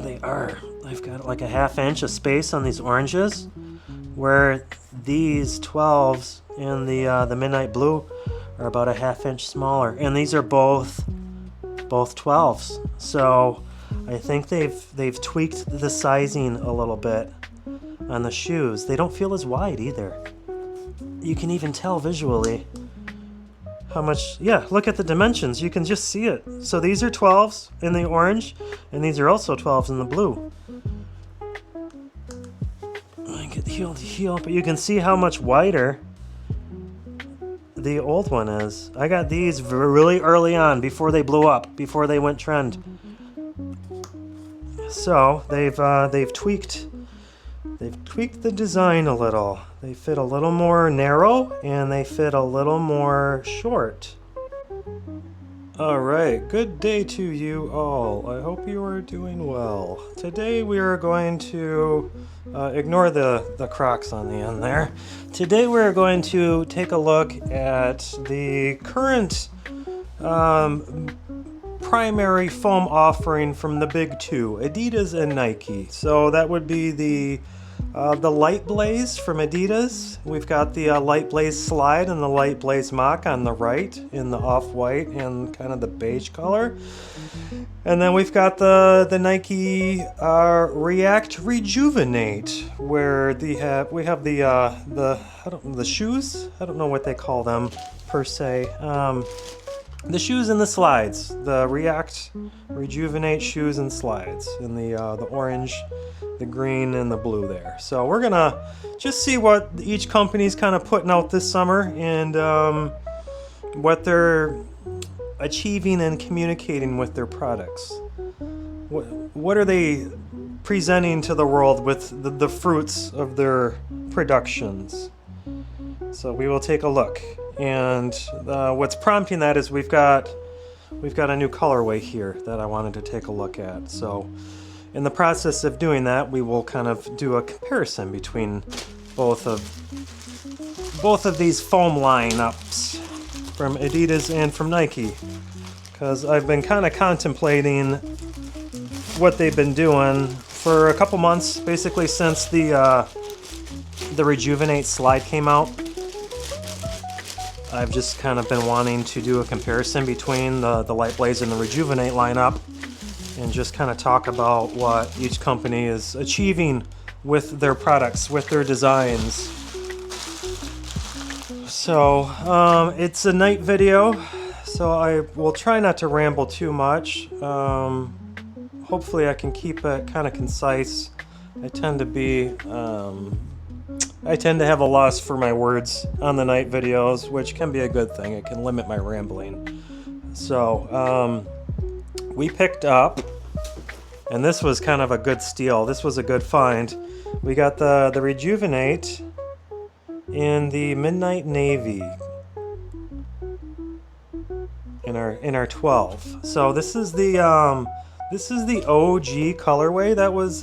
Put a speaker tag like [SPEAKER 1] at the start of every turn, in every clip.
[SPEAKER 1] They are. I've got like a ½ inch of space on these oranges, where these 12s in the midnight blue are about a ½ inch smaller, and these are both 12s. So I think they've tweaked the sizing a little bit on the shoes. They don't feel as wide either. You can even tell visually how much, yeah, look at the dimensions. You can just see it. So these are 12s in the orange, and these are also 12s in the blue. I get heel to heel, but you can see how much wider the old one is. I got these really early on, before they blew up, before they went trend. So they've tweaked the design a little. They fit a little more narrow, and they fit a little more short. Alright, good day to you all. I hope you are doing well. Today we are going to, ignore the Crocs on the end there. Today we're going to take a look at the current primary foam offering from the big two, Adidas and Nike. So that would be the Light Blaze from Adidas. We've got the Light Blaze Slide and the Lightblaze Moc on the right in the off-white and kind of the beige color. And then we've got the Nike Reactx Rejuvenate, where we have the shoes. I don't know what they call them per se. The shoes and the slides, the Rejuvenate shoes and slides in the orange, the green, and the blue there. So we're gonna just see what each company's kind of putting out this summer, and what they're achieving and communicating with their products. What are they presenting to the world with the fruits of their productions? So we will take a look. And what's prompting that is we've got a new colorway here that I wanted to take a look at. So in the process of doing that, we will kind of do a comparison between both of these foam lineups from Adidas and from Nike, because I've been kind of contemplating what they've been doing for a couple months, basically since the Rejuvenate slide came out. I've just kind of been wanting to do a comparison between the Light Blaze and the Rejuvenate lineup, and just kind of talk about what each company is achieving with their products, with their designs. So it's a night video, so I will try not to ramble too much. Hopefully I can keep it kind of concise. I tend to have a loss for my words on the night videos, which can be a good thing. It can limit my rambling. So we picked up, and this was kind of a good steal. This was a good find. We got the Rejuvenate in the Midnight Navy in our 12. So this is the OG colorway that was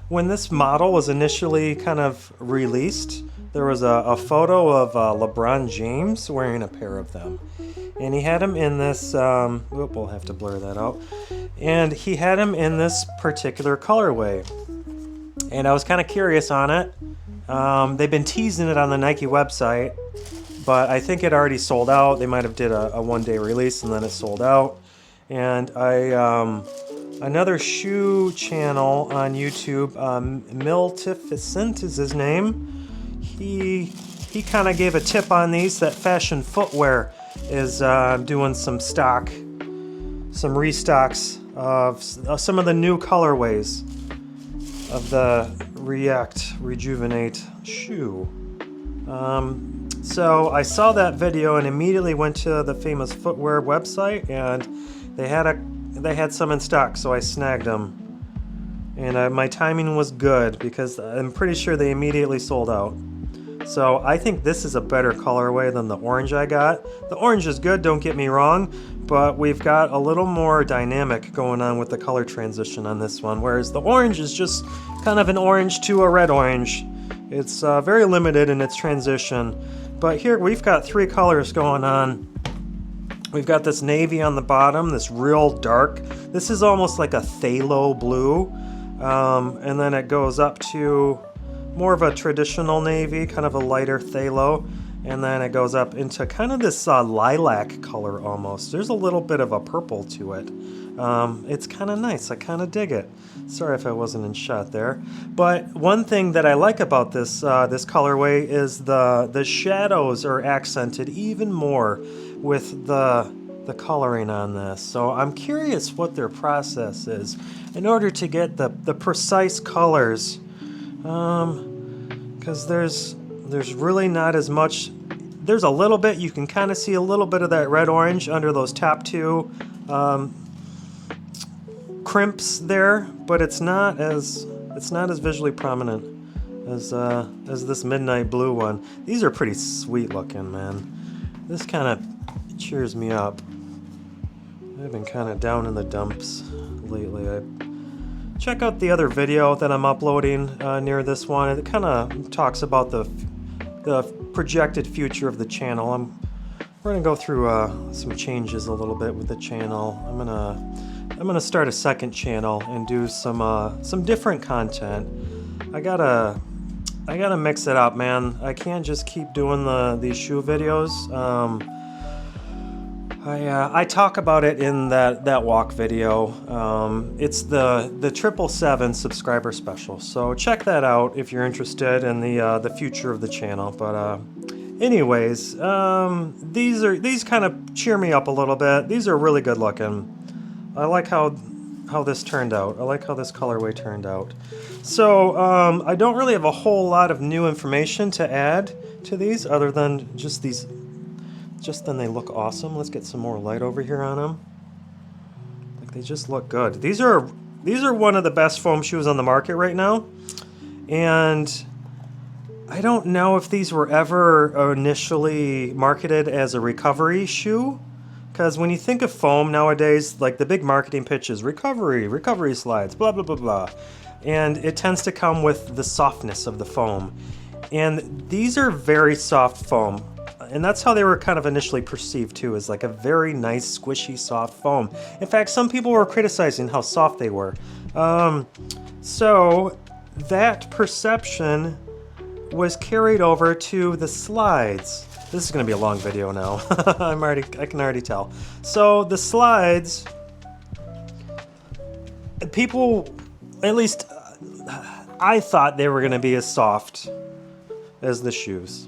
[SPEAKER 1] when this model was initially kind of released. There was a photo of LeBron James wearing a pair of them, and he had him in this we'll have to blur that out, and he had him in this particular colorway, and I was kind of curious on it. They've been teasing it on the Nike website, but I think it already sold out. They might have did a one-day release and then it sold out. And another shoe channel on YouTube, Miltificent is his name. He kind of gave a tip on these, that Fashion Footwear is doing some restocks of some of the new colorways of the Rejuvenate shoe. So I saw that video and immediately went to the famous Footwear website, and they had some in stock, so I snagged them. And my timing was good because I'm pretty sure they immediately sold out. So I think this is a better colorway than the orange I got. The orange is good, don't get me wrong, but we've got a little more dynamic going on with the color transition on this one, whereas the orange is just kind of an orange to a red orange. It's very limited in its transition. But here we've got three colors going on. We've got this navy on the bottom, this real dark. This is almost like a phthalo blue. And then it goes up to more of a traditional navy, kind of a lighter phthalo. And then it goes up into kind of this lilac color almost. There's a little bit of a purple to it. It's kind of nice. I kind of dig it. Sorry if I wasn't in shot there. But one thing that I like about this this colorway is the shadows are accented even more with the coloring on this. So I'm curious what their process is in order to get the precise colors. Because there's really not as much. There's a little bit, you can kind of see a little bit of that red-orange under those top two crimps there, but it's not as visually prominent as this midnight blue one. These are pretty sweet looking, man. This kind of cheers me up. I've been kind of down in the dumps lately. Check out the other video that I'm uploading near this one. It kind of talks about the projected future of the channel. We're gonna go through some changes a little bit with the channel. I'm gonna start a second channel and do some different content. I gotta mix it up, man. I can't just keep doing these shoe videos. I talk about it in that walk video. It's the 777 subscriber special, so check that out if you're interested in the future of the channel. But anyways, these kind of cheer me up a little bit. These are really good looking. I like how this turned out. I like how this colorway turned out. So I don't really have a whole lot of new information to add to these other than just these. Just then they look awesome. Let's get some more light over here on them. Like, they just look good. These are one of the best foam shoes on the market right now. And I don't know if these were ever initially marketed as a recovery shoe. Because when you think of foam nowadays, like the big marketing pitch is recovery slides, blah, blah, blah, blah. And it tends to come with the softness of the foam. And these are very soft foam. And that's how they were kind of initially perceived too, as like a very nice, squishy, soft foam. In fact, some people were criticizing how soft they were. So that perception was carried over to the slides. This is going to be a long video now. I can already tell. So the slides, people, at least I thought they were going to be as soft as the shoes.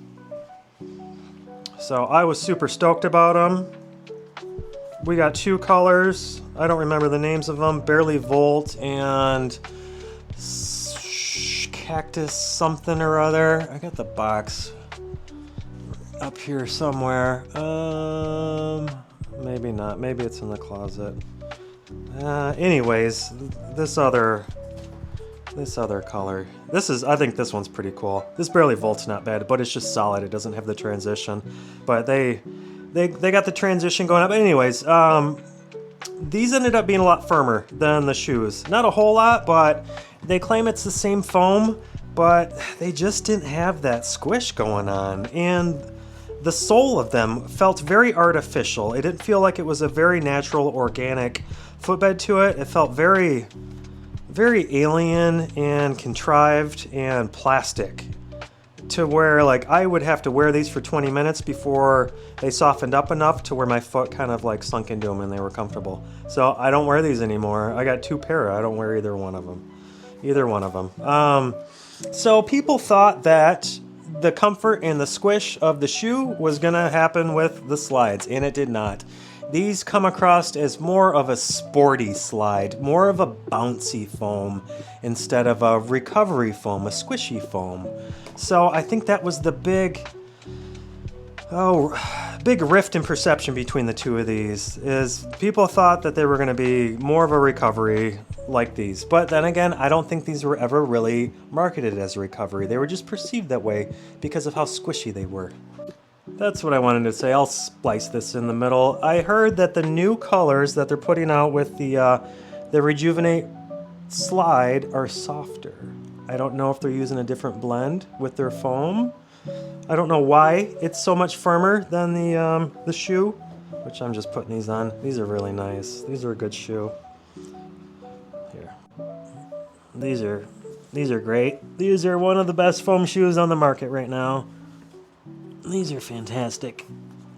[SPEAKER 1] So I was super stoked about them. We got two colors. I don't remember the names of them. Barely Volt and Cactus something or other. I got the box up here somewhere. Maybe not. Maybe it's in the closet. Anyways, this other color. I think this one's pretty cool. This Barely Volt's not bad, but it's just solid. It doesn't have the transition. But they got the transition going up. But anyways, these ended up being a lot firmer than the shoes. Not a whole lot, but they claim it's the same foam, but they just didn't have that squish going on. And the sole of them felt very artificial. It didn't feel like it was a very natural, organic footbed to it. It felt very alien and contrived and plastic, to where like I would have to wear these for 20 minutes before they softened up enough to where my foot kind of like sunk into them and they were comfortable. So I don't wear these anymore. I got two pair. I don't wear either one of them. So people thought that the comfort and the squish of the shoe was gonna happen with the slides, and it did not. These come across as more of a sporty slide, more of a bouncy foam instead of a recovery foam, a squishy foam. So I think that was the big rift in perception between the two of these, is people thought that they were going to be more of a recovery like these. But then again, I don't think these were ever really marketed as a recovery. They were just perceived that way because of how squishy they were. That's what I wanted to say. I'll splice this in the middle. I heard that the new colors that they're putting out with the Rejuvenate slide are softer. I don't know if they're using a different blend with their foam. I don't know why it's so much firmer than the shoe. which I'm just putting these on. These are really nice. These are a good shoe. Here. These are great. These are one of the best foam shoes on the market right now. These are fantastic.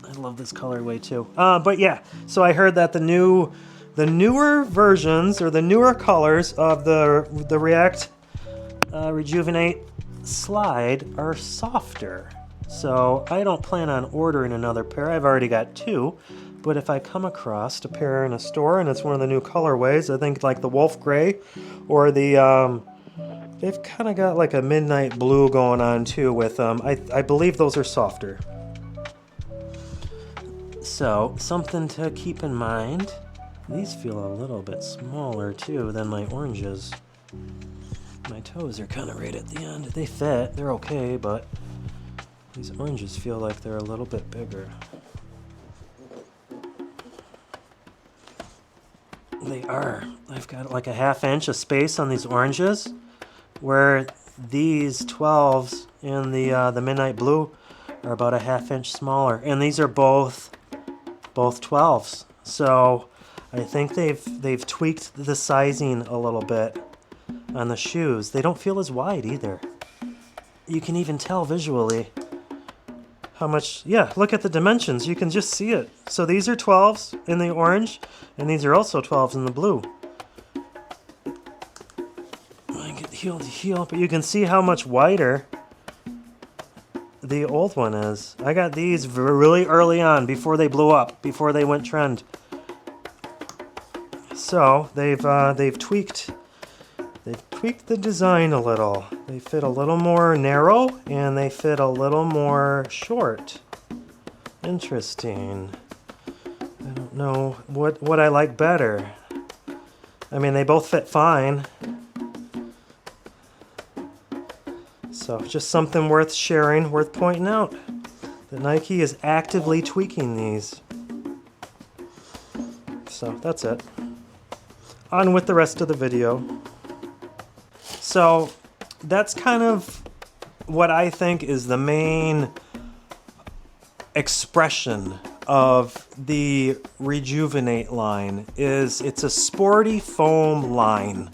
[SPEAKER 1] I love this colorway too. But yeah, so I heard that the newer versions or the newer colors of the React Rejuvenate slide are softer. So I don't plan on ordering another pair. I've already got two. But if I come across a pair in a store and it's one of the new colorways, I think like the Wolf Gray or the, they've kind of got like a midnight blue going on too with them. I believe those are softer. So something to keep in mind. These feel a little bit smaller too than my oranges. My toes are kind of right at the end. They fit, they're okay, but these oranges feel like they're a little bit bigger. They are. I've got like a ½ inch of space on these oranges, where these 12s in the Midnight Blue are about a ½ inch smaller, and these are both 12s. So I think they've tweaked the sizing a little bit on the shoes. They don't feel as wide either. You can even tell visually how much, yeah, look at the dimensions. You can just see it. So these are 12s in the orange, and these are also 12s in the blue. I get heel to heel, but you can see how much wider the old one is. I got these really early on, before they blew up, before they went trend. So they've tweaked the design a little. They fit a little more narrow and they fit a little more short. Interesting. I don't know what I like better. I mean, they both fit fine. So just something worth sharing, worth pointing out, that Nike is actively tweaking these. So that's it. On with the rest of the video. So that's kind of what I think is the main expression of the Rejuvenate line. It's a sporty foam line.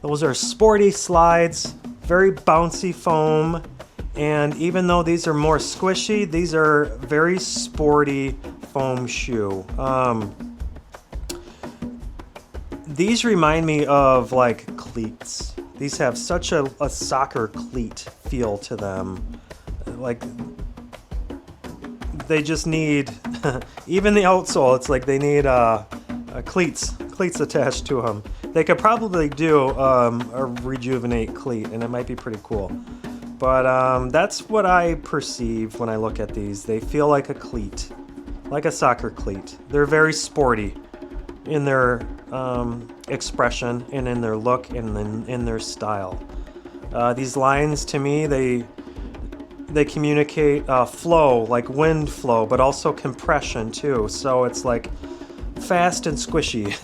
[SPEAKER 1] Those are sporty slides, very bouncy foam, and even though these are more squishy, these are very sporty foam shoe. These remind me of like cleats. These have such a soccer cleat feel to them. Like, they just need, even the outsole, it's like they need cleats attached to them. They could probably do a Rejuvenate cleat, and it might be pretty cool. But that's what I perceive when I look at these. They feel like a cleat, like a soccer cleat. They're very sporty in their expression and in their look and in their style. These lines, to me, they communicate flow, like wind flow, but also compression too. So it's like fast and squishy.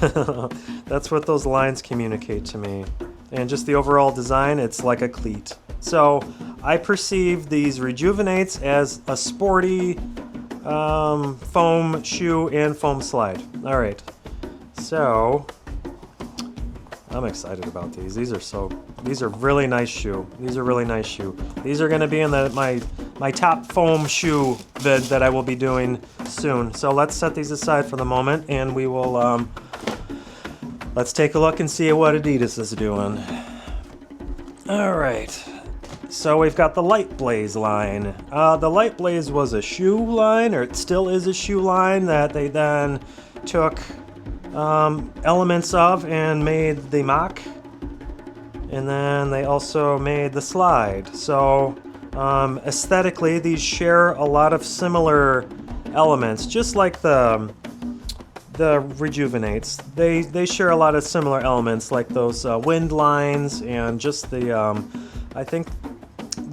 [SPEAKER 1] That's what those lines communicate to me. And just the overall design, it's like a cleat. So I perceive these Rejuvenates as a sporty foam shoe and foam slide. All right. So I'm excited about these. These are really nice shoe. These are really nice shoe. These are going to be in my top foam shoe vid that I will be doing soon. So let's set these aside for the moment, and we will let's take a look and see what Adidas is doing. All right. So we've got the Light Blaze line. The Light Blaze was a shoe line, or it still is a shoe line that they then took elements of and made the Moc, and then they also made the slide. So aesthetically, these share a lot of similar elements, just like the Rejuvenates. They share a lot of similar elements, like those wind lines and just the I think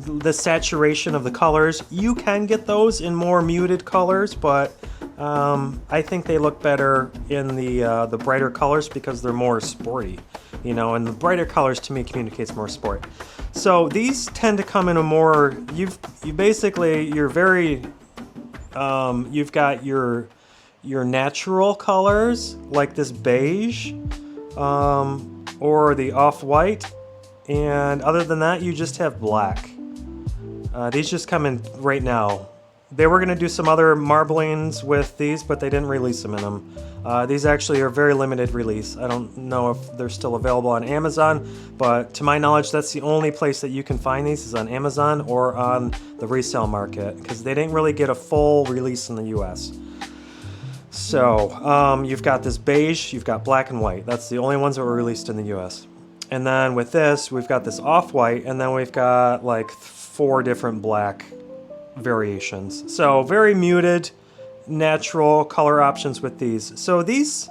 [SPEAKER 1] the saturation of the colors. You can get those in more muted colors, but I think they look better in the brighter colors because they're more sporty, you know, and the brighter colors to me communicates more sport. So these tend to come in a more, you've got your your natural colors, like this beige, or the off-white, and other than that, you just have black. These just come in right now. They were going to do some other marblings with these, but they didn't release them in them. These actually are very limited release. I don't know if they're still available on Amazon, but to my knowledge, that's the only place that you can find these is on Amazon or on the resale market, because they didn't really get a full release in the US. So you've got this beige, you've got black and white. That's the only ones that were released in the US. And then with this, we've got this off-white, and then we've got like 4 different black variations. So very muted, natural color options with these. So these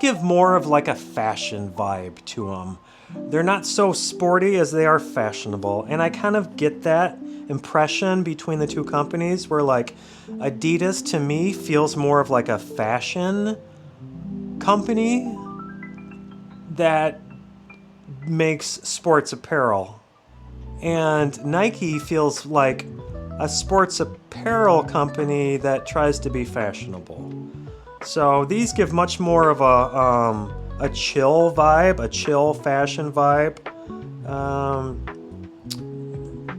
[SPEAKER 1] give more of like a fashion vibe to them. They're not so sporty as they are fashionable. And I kind of get that impression between the two companies where like Adidas to me feels more of like a fashion company that makes sports apparel. And Nike feels like a sports apparel company that tries to be fashionable. So these give much more of a chill vibe, a chill fashion vibe,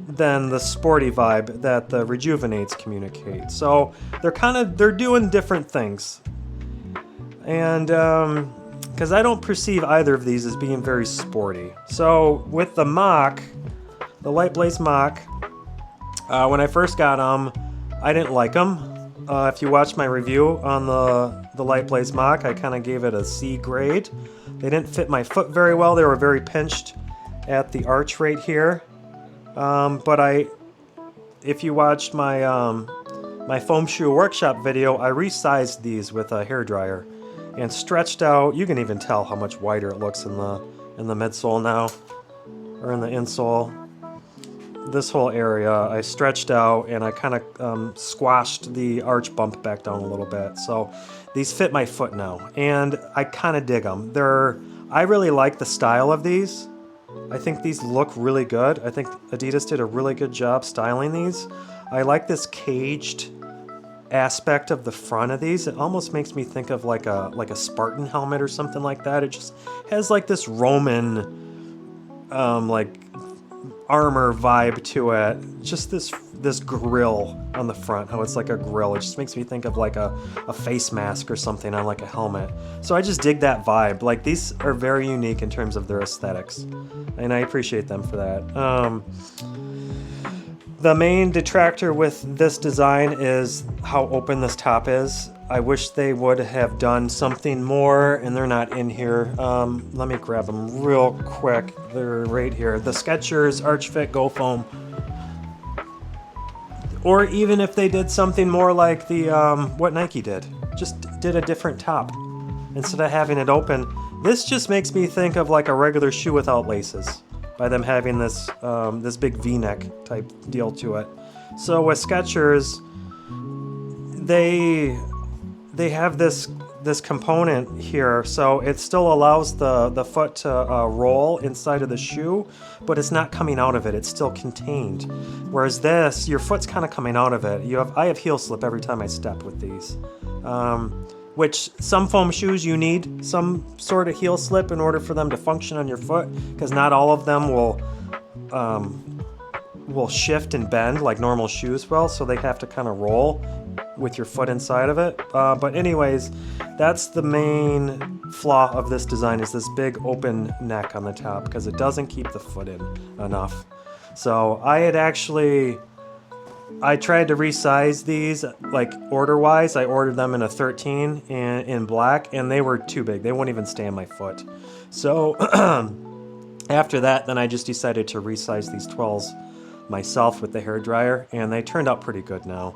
[SPEAKER 1] than the sporty vibe that the Rejuvenates communicate. So they're doing different things. And because I don't perceive either of these as being very sporty. So with the Moc, the Lightblaze Moc, when I first got them, I didn't like them. If you watch my review on the Lightblaze Moc, I kind of gave it a C grade. They didn't fit my foot very well. They were very pinched at the arch right here. But if you watched my my foam shoe workshop video, I resized these with a hairdryer and stretched out. You can even tell how much wider it looks in the midsole now, or in the insole. This whole area I stretched out and I kind of squashed the arch bump back down a little bit. So these fit my foot now, and I kind of dig them. I really like the style of these. I think these look really good. I think Adidas did a really good job styling these. I like this caged aspect of the front of these. It almost makes me think of like a Spartan helmet or something like that. It just has like this Roman like armor vibe to it. Just this grill on the front, how it's like a grill. It just makes me think of like a face mask or something on like a helmet. So I just dig that vibe. Like these are very unique in terms of their aesthetics, and I appreciate them for that. The main detractor with this design is how open this top is. I wish they would have done something more, and they're not in here. Let me grab them real quick. They're right here. The Skechers Arch Fit Go Foam. Or even if they did something more like the what Nike did. Just did a different top instead of having it open. This just makes me think of like a regular shoe without laces, by them having this this big V-neck type deal to it. So with Skechers, they have this component here, so it still allows the foot to roll inside of the shoe, but it's not coming out of it. It's still contained. Whereas this, your foot's kind of coming out of it. I have heel slip every time I step with these. Which some foam shoes you need some sort of heel slip in order for them to function on your foot, because not all of them will shift and bend like normal shoes will, so they have to kind of roll with your foot inside of it. But anyways, that's the main flaw of this design, is this big open neck on the top, because it doesn't keep the foot in enough. So I tried to resize these, like order-wise. I ordered them in a 13 in black, and they were too big. They wouldn't even stay on my foot. So after that, then I just decided to resize these 12s myself with the hairdryer, and they turned out pretty good now.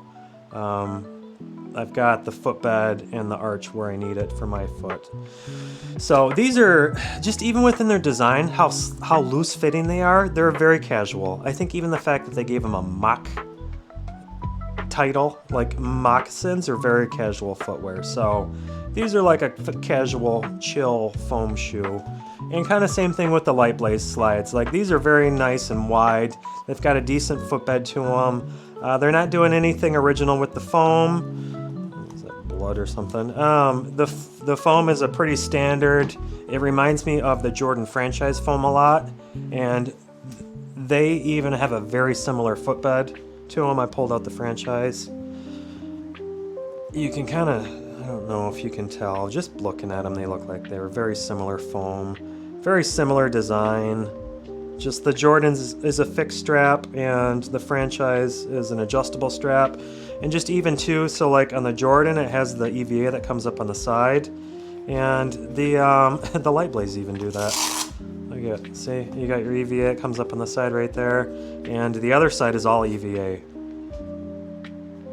[SPEAKER 1] I've got the footbed and the arch where I need it for my foot. So these are, just even within their design, how loose-fitting they are, they're very casual. I think even the fact that they gave them a Moc title, like moccasins, are very casual footwear. So these are like a casual, chill foam shoe. And kind of same thing with the Lightblaze slides. Like these are very nice and wide. They've got a decent footbed to them. They're not doing anything original with the foam. Is that blood or something. The foam is a pretty standard. It reminds me of the Jordan franchise foam a lot, and they even have a very similar footbed to them. I pulled out the franchise. You can kind of, I don't know if you can tell, just looking at them, they look like they're very similar foam, very similar design. Just the Jordan's is a fixed strap and the franchise is an adjustable strap. And just even too, so like on the Jordan, it has the EVA that comes up on the side. And the the Lightblaze even do that. Look at, see, you got your EVA, it comes up on the side right there. And the other side is all EVA.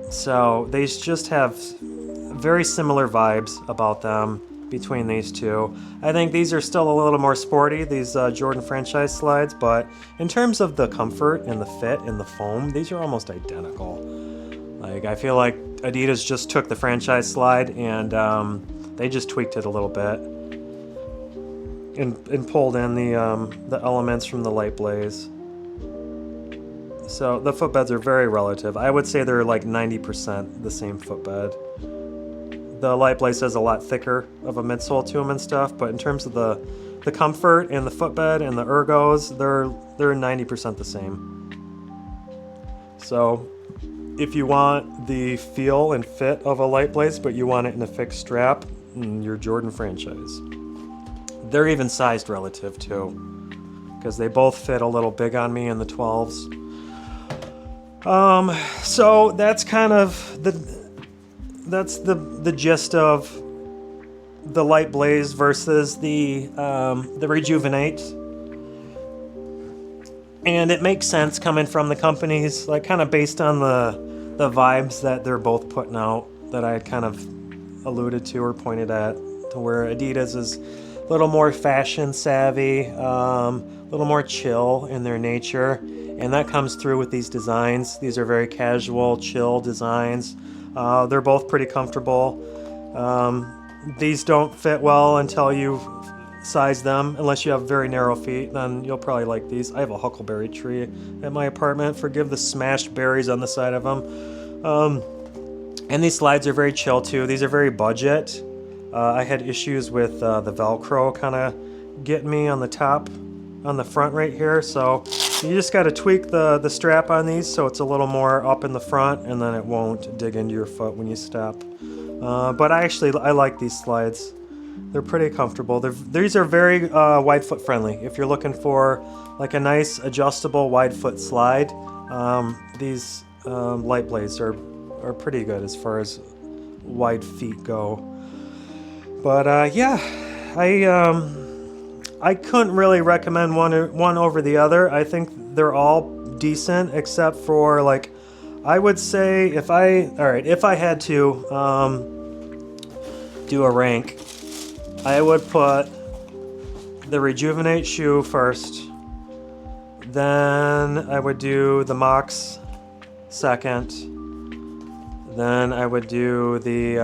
[SPEAKER 1] So they just have very similar vibes about them between these two. I think these are still a little more sporty, these Jordan franchise slides, but in terms of the comfort and the fit and the foam, these are almost identical. Like, I feel like Adidas just took the franchise slide and they just tweaked it a little bit and pulled in the elements from the Light Blaze. So the footbeds are very relative. I would say they're like 90% the same footbed. The Light Blaze has a lot thicker of a midsole to them and stuff, but in terms of the comfort and the footbed and the ergos, they're 90% the same. So if you want the feel and fit of a Light Blaze, but you want it in a fixed strap, your Jordan franchise. They're even sized relative too, because they both fit a little big on me in the 12s. So that's kind of the gist of the Light Blaze versus the Rejuvenate. And it makes sense coming from the companies, like kind of based on the vibes that they're both putting out that I kind of alluded to or pointed at, to where Adidas is a little more fashion savvy, a little more chill in their nature. And that comes through with these designs. These are very casual, chill designs. They're both pretty comfortable. These don't fit well until you size them, unless you have very narrow feet, then you'll probably like these. I have a huckleberry tree at my apartment. Forgive the smashed berries on the side of them. And these slides are very chill too. These are very budget. I had issues with the Velcro kind of getting me on the top, on the front right here, so you just got to tweak the strap on these so it's a little more up in the front, and then it won't dig into your foot when you step. But I like these slides. They're pretty comfortable. These are very wide foot friendly. If you're looking for like a nice adjustable wide foot slide, these Light Blaze are pretty good as far as wide feet go. But yeah, I couldn't really recommend one over the other. I think they're all decent, except for, like, I would say if I had to do a rank, I would put the Rejuvenate shoe first, then I would do the Mocs second, then I would do the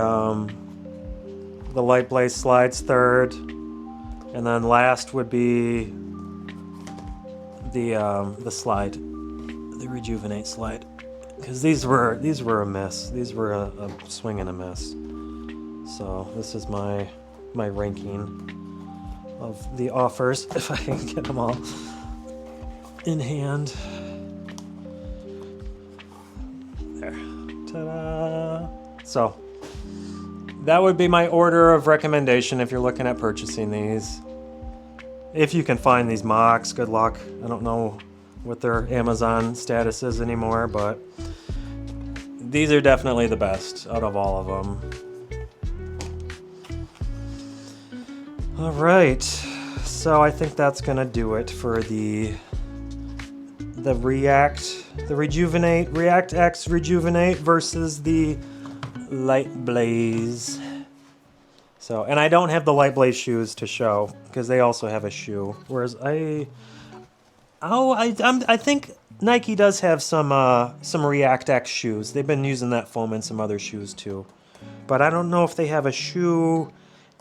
[SPEAKER 1] Light Blaze slides third, and then last would be the slide, the Rejuvenate slide, because these were a miss. These were a swing and a miss. So this is my ranking of the offers, if I can get them all in hand. There, ta-da! So that would be my order of recommendation if you're looking at purchasing these. If you can find these Mocs, good luck. I don't know what their Amazon status is anymore, but these are definitely the best out of all of them. All right, so I think that's gonna do it for the Rejuvenate Reactx Rejuvenate versus the Light Blaze. So, and I don't have the Light Blaze shoes to show because they also have a shoe. Whereas I think Nike does have some Reactx shoes. They've been using that foam in some other shoes too, but I don't know if they have a shoe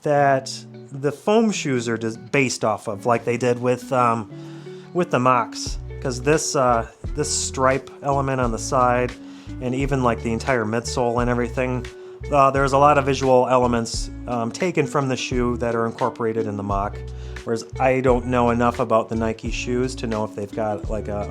[SPEAKER 1] that the foam shoes are just based off of, like they did with the Mocs. Because this stripe element on the side, and even like the entire midsole and everything, there's a lot of visual elements taken from the shoe that are incorporated in the Moc. Whereas I don't know enough about the Nike shoes to know if they've got like a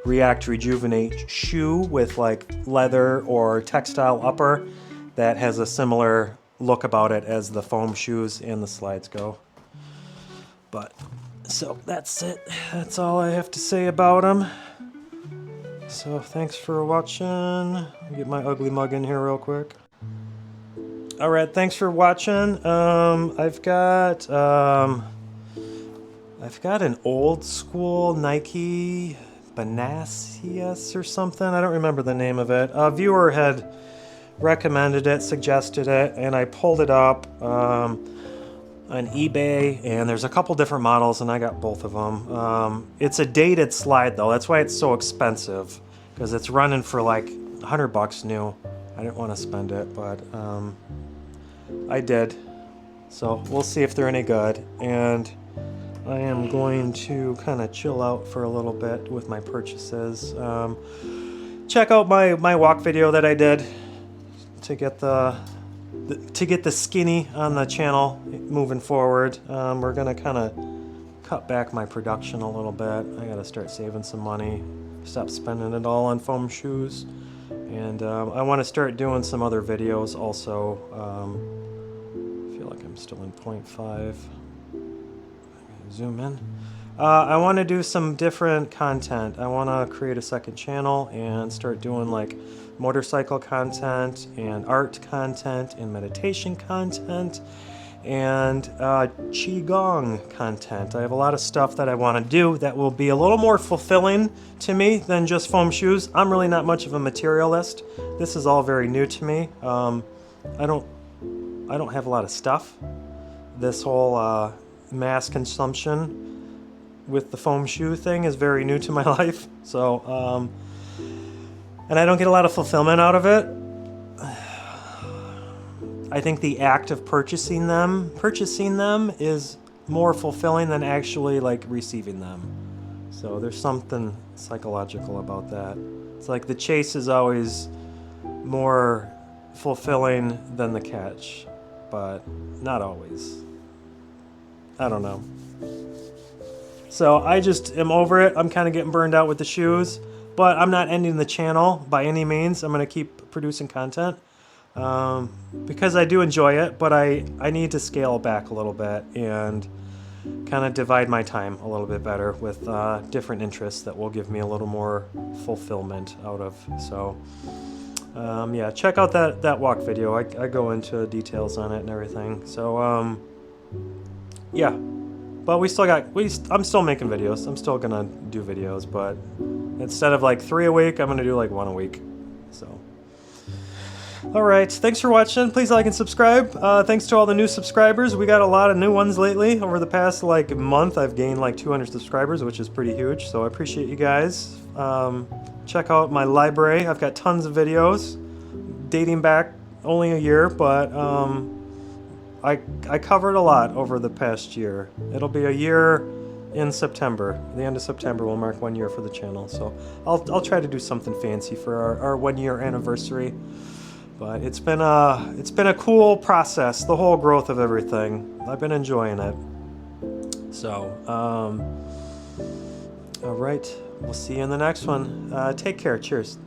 [SPEAKER 1] Reactx Rejuven8 shoe with like leather or textile upper that has a similar look about it as the foam shoes and the slides go. But so that's it. That's all I have to say about them. So thanks for watching. I'll get my ugly mug in here real quick. All right, thanks for watching. I've got an old school Nike Banasius or something. I don't remember the name of it. A viewer had recommended it, suggested it, and I pulled it up on eBay, and there's a couple different models, and I got both of them. It's a dated slide though. That's why it's so expensive, because it's running for like $100 new. I didn't want to spend it, but I did. So we'll see if they're any good. And I am going to kind of chill out for a little bit with my purchases. Check out my walk video that I did to get the skinny on the channel moving forward. We're gonna kind of cut back my production a little bit. I gotta start saving some money, stop spending it all on foam shoes, and I want to start doing some other videos also. I feel like I'm still in 0.5. Zoom in. I want to do some different content. I want to create a second channel and start doing like motorcycle content and art content and meditation content and qigong content. I have a lot of stuff that I want to do that will be a little more fulfilling to me than just foam shoes. I'm really not much of a materialist. This is all very new to me. I don't have a lot of stuff. This whole mass consumption with the foam shoe thing is very new to my life. So, and I don't get a lot of fulfillment out of it. I think the act of purchasing them is more fulfilling than actually like receiving them. So there's something psychological about that. It's like the chase is always more fulfilling than the catch, but not always. I don't know. So I just am over it. I'm kind of getting burned out with the shoes, but I'm not ending the channel by any means. I'm going to keep producing content because I do enjoy it, but I need to scale back a little bit and kind of divide my time a little bit better with different interests that will give me a little more fulfillment out of. So yeah, check out that walk video. I go into details on it and everything. So yeah, but I'm still making videos. I'm still gonna do videos, but instead of like 3 a week, I'm gonna do like 1 a week. So, all right, thanks for watching. Please like and subscribe. Thanks to all the new subscribers. We got a lot of new ones lately. Over the past like month, I've gained like 200 subscribers, which is pretty huge. So I appreciate you guys. Check out my library. I've got tons of videos dating back only a year, but I covered a lot over the past year. It'll be a year in September. The end of September will mark 1 year for the channel. So I'll try to do something fancy for our 1 year anniversary. But it's been a cool process, the whole growth of everything. I've been enjoying it. So all right, we'll see you in the next one. Take care. Cheers.